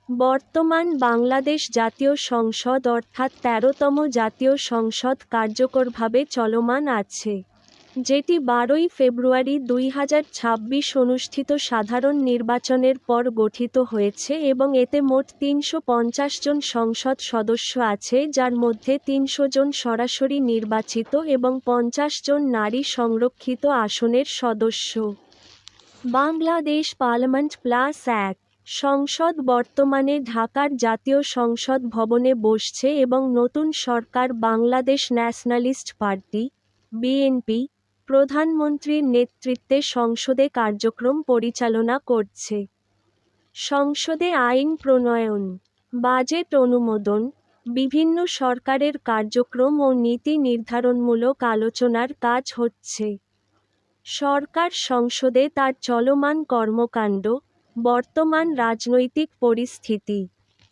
বর্তমান বাংলাদেশ জাতীয় সংসদ অর্থাৎ ১৩তম জাতীয় সংসদ কার্যকরভাবে চলমান আছে, যেটি ১২ই ফেব্রুয়ারি ২০২৬ অনুষ্ঠিত সাধারণ নির্বাচনের পর গঠিত হয়েছে এবং এতে মোট ৩৫০ জন সংসদ সদস্য আছে, যার মধ্যে ৩০০ জন সরাসরি নির্বাচিত এবং ৫০ জন নারী সংরক্ষিত আসনের সদস্য। বাংলাদেশ পার্লামেন্ট প্লাস এক সংসদ বর্তমানে ঢাকার জাতীয় সংসদ ভবনে বসছে এবং নতুন সরকার বাংলাদেশ ন্যাশনালিস্ট পার্টি (বিএনপি) প্রধানমন্ত্রীর নেতৃত্বে সংসদে কার্যক্রম পরিচালনা করছে। সংসদে আইন প্রণয়ন, বাজেট অনুমোদন, বিভিন্ন সরকারের কার্যক্রম ও নীতি নির্ধারণমূলক আলোচনার কাজ হচ্ছে। সরকার সংসদে তার চলমান কর্মকাণ্ড, বর্তমান রাজনৈতিক পরিস্থিতি,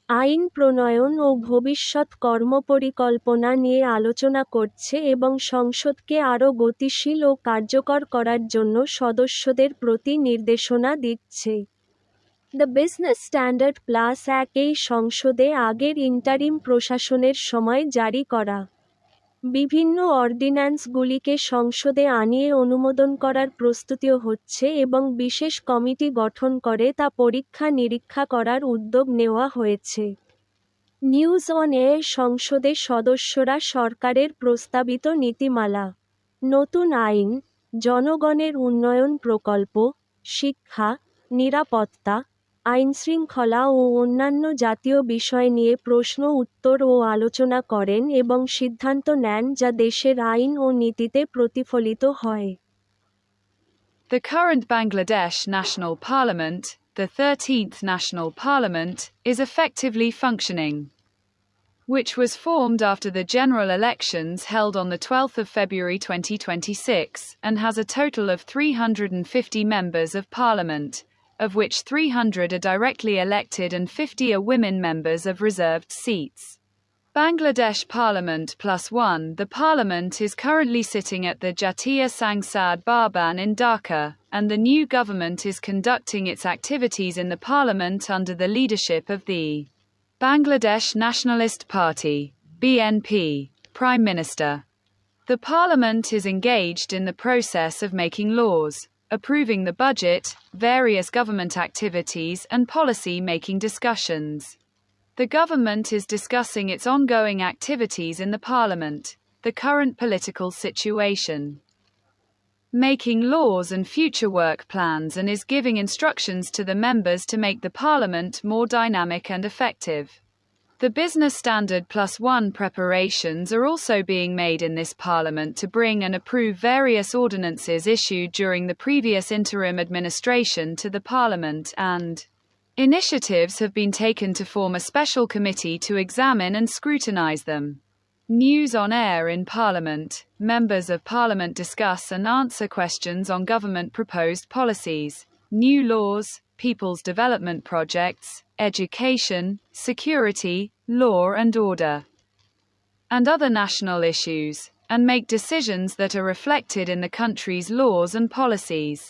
আইন প্রণয়ন ও ভবিষ্যৎ কর্মপরিকল্পনা নিয়ে আলোচনা করছে এবং সংসদকে আরও গতিশীল ও কার্যকর করার জন্য সদস্যদের প্রতি নির্দেশনা দিচ্ছে। দ্য বিজনেস স্ট্যান্ডার্ড প্লাস এক এই সংসদে আগের ইন্টারিম প্রশাসনের সময় জারি করা বিভিন্ন অর্ডিন্যান্সগুলিকে সংসদে আনিয়ে অনুমোদন করার প্রস্তুতিও হচ্ছে এবং বিশেষ কমিটি গঠন করে তা পরীক্ষা-নিরীক্ষা করার উদ্যোগ নেওয়া হয়েছে। নিউজ অন এয়ার সংসদে সদস্যরা সরকারের প্রস্তাবিত নীতিমালা, নতুন আইন, জনগণের উন্নয়ন প্রকল্প, শিক্ষা, নিরাপত্তা, আইনশৃঙ্খলা ও অন্যান্য জাতীয় বিষয় নিয়ে প্রশ্ন উত্তর ও আলোচনা করেন এবং সিদ্ধান্ত নেন যা দেশের আইন ও নীতিতে প্রতিফলিত হয়। The current Bangladesh National Parliament, the 13th National Parliament, is effectively functioning, which was formed after the general elections held on the 12th of February 2026 and has a total of 350 members of parliament, of which 300 are directly elected and 50 are women members of reserved seats. Bangladesh Parliament Plus One. The parliament is currently sitting at the Jatiya Sangsad Bhavan in Dhaka, and the new government is conducting its activities in the parliament under the leadership of the Bangladesh Nationalist Party (BNP) Prime Minister. The parliament is engaged in the process of making laws, approving the budget, various government activities and policy-making discussions. The government is discussing its ongoing activities in the parliament, the current political situation, making laws and future work plans, and is giving instructions to the members to make the parliament more dynamic and effective. The Business Standard Plus One preparations are also being made in this parliament to bring and approve various ordinances issued during the previous interim administration to the parliament, and initiatives have been taken to form a special committee to examine and scrutinize them. News on air in Parliament. Members of Parliament discuss and answer questions on government proposed policies, new laws, people's development projects, education, security, law and order, and other national issues, and make decisions that are reflected in the country's laws and policies.